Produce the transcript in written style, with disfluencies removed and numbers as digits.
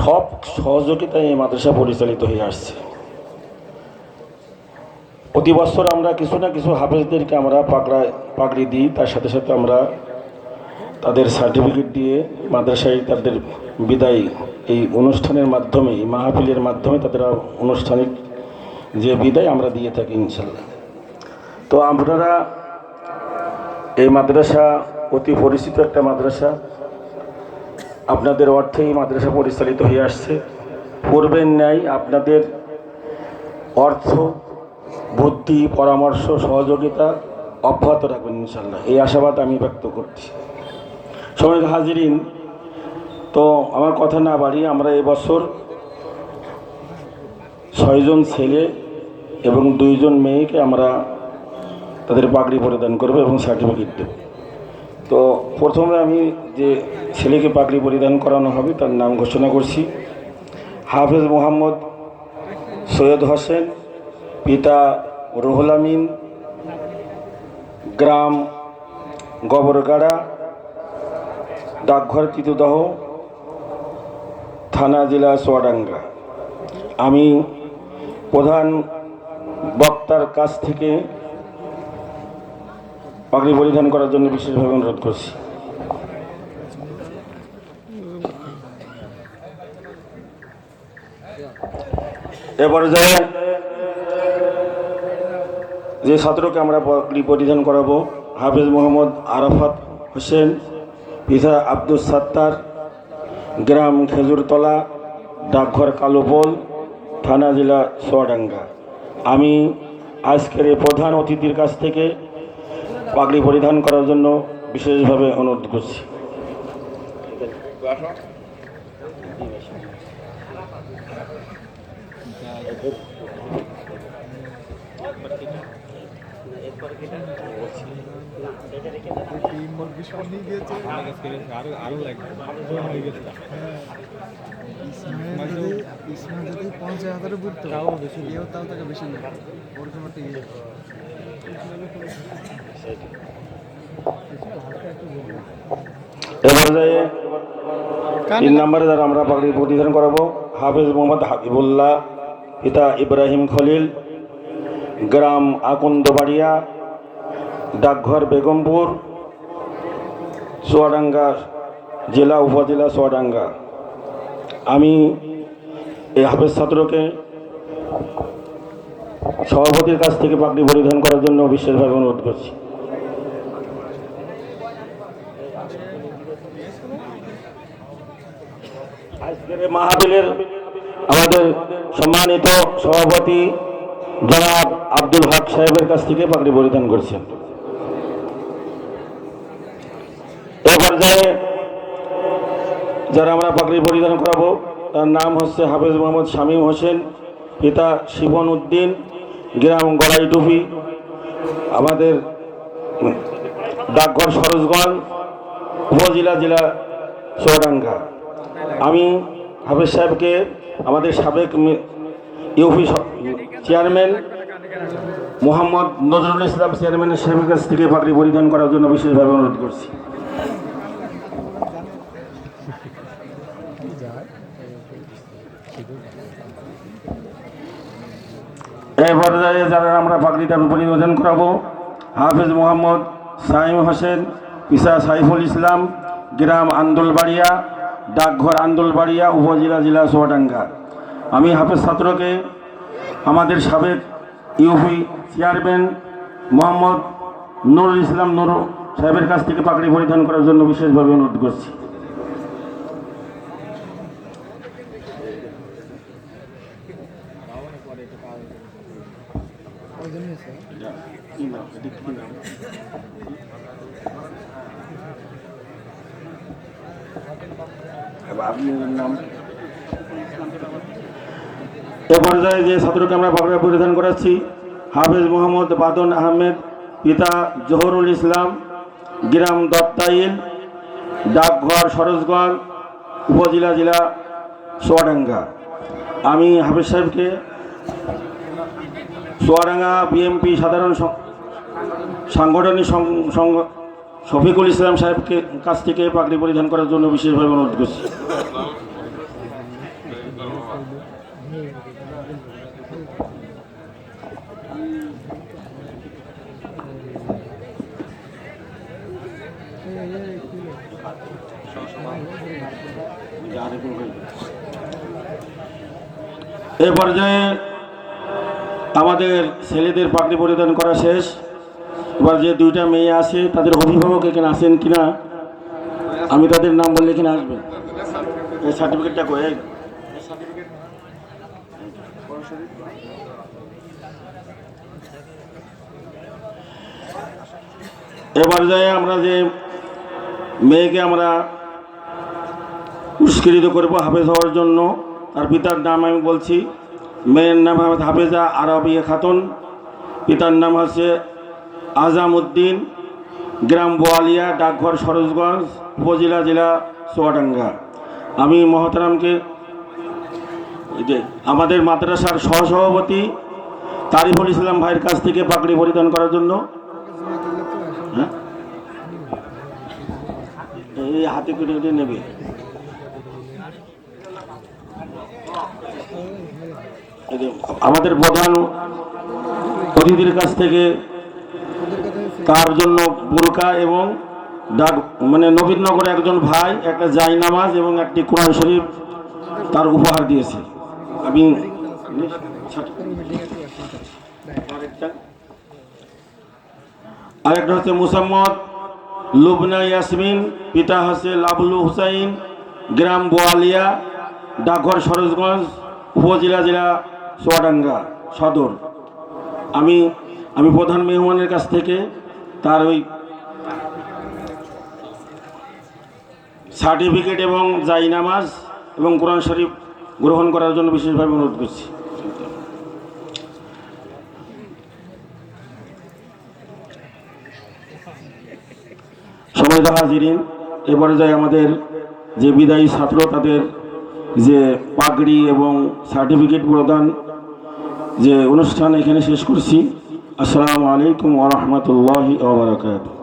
সব সহযোগিতায় এই মাদ্রাসা পরিচালিত হয়ে আসছে। প্রতি বছর আমরা কিছু না কিছু হাফেজদেরকে আমরা পাগড়ি দিই, তার সাথে সাথে আমরা তাদের সার্টিফিকেট দিয়ে মাদ্রাসায় তাদের বিদায় এই অনুষ্ঠানের মাধ্যমে, এই মাহফিলের মাধ্যমে তাদের আনুষ্ঠানিক যে বিদায় আমরা দিয়ে থাকি ইনশাল্লাহ। তো আপনারা এই মাদ্রাসা অতি পরিচিত একটা মাদ্রাসা, আপনাদের অর্থেই মাদ্রাসা পরিচালিত হয়ে আসছে। পূর্বের ন্যায় আপনাদের অর্থ, বুদ্ধি, পরামর্শ, সহযোগিতা অব্যাহত রাখবেন ইনশাল্লাহ, এই আশাবাদ আমি ব্যক্ত করছি। সম্মানিত হাজিরিন, তো আমার কথা না বাড়িয়ে আমরা এবছর 6 জন ছেলে এবং 2 জন মেয়েকে আমরা তাদের পাগড়ি পরিধান করব এবং সার্টিফিকেট দেব। তো প্রথমে আমি যে ছেলেকে পাগড়ি পরিধান করানো হবে তার নাম ঘোষণা করছি। হাফেজ মোহাম্মদ সৈয়দ হোসেন, পিতা রুহুল আমিন, গ্রাম গোবরগাড়া, ডাকঘর তিতুদহ, থানা জেলা চুয়াডাঙ্গা। আমি প্রধান বক্তার কাছ থেকে পাগড়ি পরিধান করার জন্য বিশেষভাবে অনুরোধ করছি। এ পর্যায়ে যে ছাত্রকে আমরা পাগড়ি পরিধান করাবো, হাফেজ মোহাম্মদ আরাফাত হোসেন, পিতা আব্দুল সাত্তার, গ্রাম খেজুরতলা, ডাকঘর কালোপোল, থানা জেলা চুয়াডাঙ্গা। আমি আজকের এই প্রধান অতিথির কাছ থেকে পাগড়ি পরিধান করার জন্য বিশেষভাবে অনুরোধ করছি। পর্যায়ে 3 নম্বরে যারা আমরা পাগড়ি পরিধান করাবো, হাফেজ মোহাম্মদ হাবিবুল্লাহ, পিতা ইব্রাহিম খলিল, গ্রাম আকন্দবাড়িয়া, ডাকঘর বেগমপুর, চুয়াডাঙ্গা জেলা উপজেলা চুয়াডাঙ্গা। আমি এই হাফেজ ছাত্রকে সভাপতির কাছ থেকে পাগড়ি পরিধান করার জন্য বিশেষভাবে অনুরোধ করছি। আজকের মাহফিলের আমাদের সম্মানিত সভাপতি জনাব আব্দুল হক সাহেবের কাছ থেকে পাগড়ি পরিধান করছেন। এ পর্যায়ে যারা আমরা পাগড়ি পরিধান করাবো তার নাম হচ্ছে হাফেজ মোহাম্মদ শামীম হোসেন, পিতা শিবন উদ্দিন, গ্রাম গড়াইটুপি, আমাদের ডাকঘর সরোজগঞ্জ, উপজেলা জেলা চুয়াডাঙ্গা। আমি হাফেজ সাহেবকে আমাদের সাবেক ইউপি চেয়ারম্যান মোহাম্মদ নজরুল ইসলাম চেয়ারম্যানের সাহেবের কাছ থেকে পাগড়ি পরিধান করার জন্য বিশেষভাবে অনুরোধ করছি। এই পর্যায়ে যারা আমরা পাগড়িটা পরিধান করাবো, হাফেজ মোহাম্মদ সাইম হোসেন, পিতা সাইফুল ইসলাম, গ্রাম আন্দোলবাড়িয়া, ডাকঘর আন্দোলবাড়িয়া, উপজেলা জেলা চুয়াডাঙ্গা। আমি হাফেজ ছাত্রকে আমাদের সাবেক ইউপি চেয়ারম্যান মোহাম্মদ নুরুল ইসলাম নুরু সাহেবের কাছ থেকে পাগড়ি পরিধান করার জন্য বিশেষভাবে অনুরোধ করছি। এ পর্যায়ে যে ছাত্রকে আমরা পাগড়ি পরিধান করাচ্ছি, হাফেজ মোহাম্মদ বাদন আহমেদ, পিতা জহরুল ইসলাম, গ্রাম দত্তাইল, ডাকঘর সরোজগঞ্জ, উপজেলা জেলা চুয়াডাঙ্গা। আমি হাফেজ সাহেবকে চুয়াডাঙ্গা বিএমপি সাধারণ সাংগঠনিক শফিকুল ইসলাম সাহেবকে কাছ থেকে পাগড়ি পরিধান করার জন্য বিশেষভাবে অনুরোধ করছি। এ পর্যায়ে আমাদের ছেলেদের পাগড়ি পরিধান করা শেষ। এবার যে দুইটা মেয়ে আছে তাদের অভিভাবক এখানে আসেন কিনা, আমি তাদের নাম বললে এখানে আসবেন। এই সার্টিফিকেটটা কয়ে এ পর্যায়ে আমরা যে মেয়েকে আমরা পুরস্কৃত করব হাফেজ হওয়ার জন্য, তার পিতার নাম আমি বলছি। মেয়ের নাম হাফেজা আরবিয়া খাতুন, পিতার নাম হচ্ছে আজাম উদ্দিন, গ্রাম বোয়ালিয়া, ডাকঘর সরোজগঞ্জ, উপজেলা, জেলা চুয়াডাঙ্গা। আমি মহতারামকে আমাদের মাদ্রাসার সহসভাপতি তারিফুল ইসলাম ভাইয়ের কাছ থেকে পাগড়ি পরিধান করার জন্য, হ্যাঁ এই হাতে করে নেবে। আমাদের প্রধান অতিথির কাছ থেকে তার জন্য বোরকা এবং নবীনগরে একজন ভাই একটা জায়নামাজ এবং একটি কোরআন শরীফ তার উপহার দিয়েছে। আমি আরেকটা হচ্ছে মুসাম্মদ লুবনা ইয়াসমিন, পিতা হচ্ছে লাবলু হুসাইন, গ্রাম বোয়ালিয়া, ডাকঘর সরোজগঞ্জ, উপজেলা, জেলা চুয়াডাঙ্গা সদর। আমি প্রধান মেহমানের কাছ থেকে তার ওই সার্টিফিকেট এবং জায়নামাজ এবং কোরআন শরীফ গ্রহণ করার জন্য বিশেষভাবে অনুরোধ করছি। সম্মানিত হাজিরিন, এবারে যাই আমাদের যে বিদায়ী ছাত্র তাদের যে পাগড়ি এবং সার্টিফিকেট প্রদান যে অনুষ্ঠান এখানে শেষ করছি। আসসালামু আলাইকুম ওয়া রাহমাতুল্লাহি ওয়া বারাকাতুহু।